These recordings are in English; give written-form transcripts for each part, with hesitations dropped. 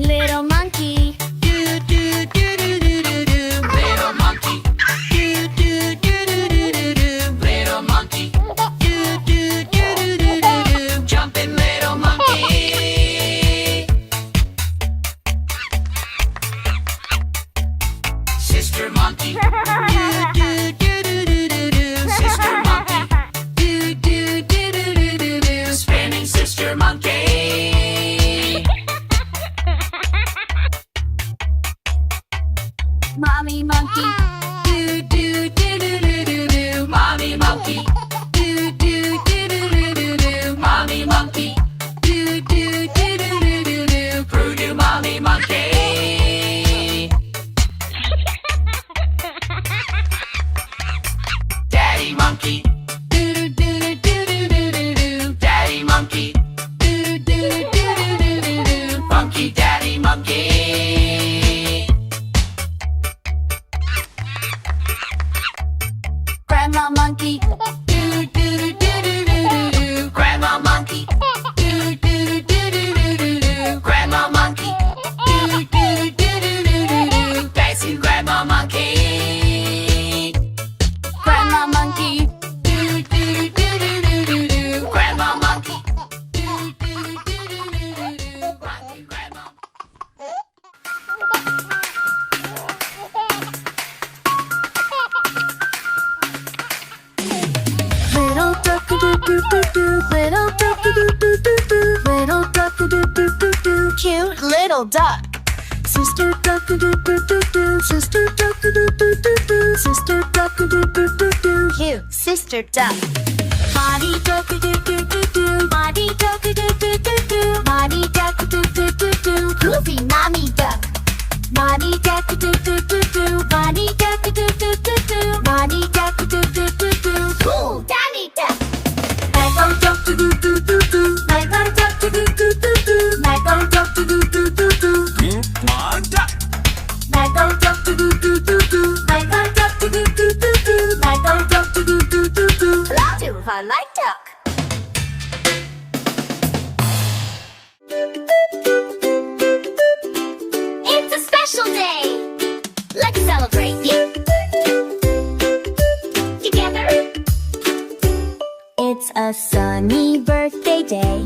Little monkey. Do do do do do do do. Little monkey. Do do do do do do do. Little monkey. Do do do do do do do. Jumping little monkey. Sister monkey. Do do do do do do do. Sister monkey. Do do do do do do do. Spinning sister monkey. Mommy monkey. Do do do do do do do. Mommy monkey. Do do do do do do do. Mommy monkey. Do do do do do do do. Voodoo mommy monkey. Daddy monkey. Do do do do do do do do. Daddy monkey. Do do do do do do do. Funky daddy monkey. Grandma monkey. Do do do do do do do. Grandma monkey. Do do do do do do do. Grandma monkey. Do do do do do do do. Dancing grandma monkey. Grandma monkey. Do do do do do do do. Grandma monkey. Do do do do do do do. Rocking grandma. Little duck doo doo doo doo. Little duck doo doo doo doo. Little duck doo doo doo doo. Cute little duck. Sister duck doo doo doo doo. Sister duck doo doo doo doo. Sister duck doo doo doo doo. Cute sister duck. Mommy duck doo doo doo doo. Mommy duck doo doo doo doo. Mommy duck doo doo doo doo. Groovy mommy duck. Mommy duck doo doo doo doo. Mommy duck doo doo doo doo. Mommy duck doo doo doo doo. Cool daddy duck. Michael duck doo doo doo doo doo. Michael duck doo doo doo doo doo. Michael duck doo doo doo doo doo. One duck. Michael duck doo doo doo doo doo. Michael duck doo doo doo doo doo. Michael duck doo doo doo doo doo. Hello, do I like duck? It's a special day. Let's celebrate you together. It's a sunny birthday day.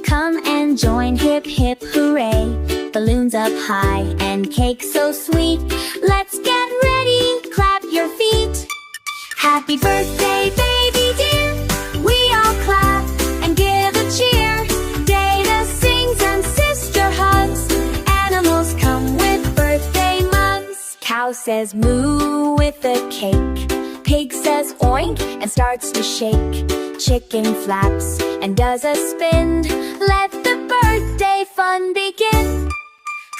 Come and join, hip hip hooray. Balloons up high and cake so sweet. Let's get ready, clap your feet. Happy birthday, baby dear. We all clap and give a cheer. Data sings and sister hugs. Animals come with birthday mugs. Cow says moo with the cake. Pig says oink and starts to shake. Chicken flaps and does a spin. Let the birthday fun begin.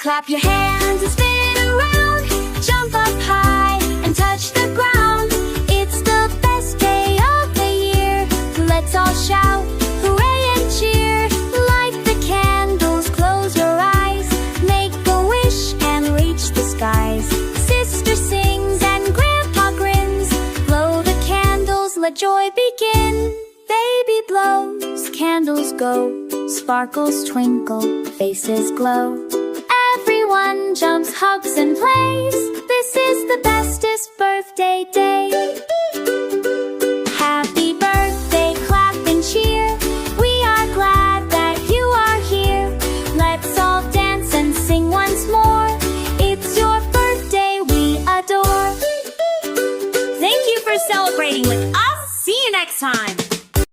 Clap your hands and spin around. Jump up high and touch the ground. It's the best day of the year. Let's all shout, hooray and cheer. Light the candles, close your eyes. Make a wish and reach the skies. Sister sings and grandpa grins. Blow the candles, let joy begin. Baby blows, candles go. Sparkles twinkle, faces glow. Everyone jumps, hugs and plays. This is the bestest birthday day. Happy birthday, clap and cheer. We are glad that you are here. Let's all dance and sing once more. It's your birthday we adore. Thank you for celebrating with us. See you next time.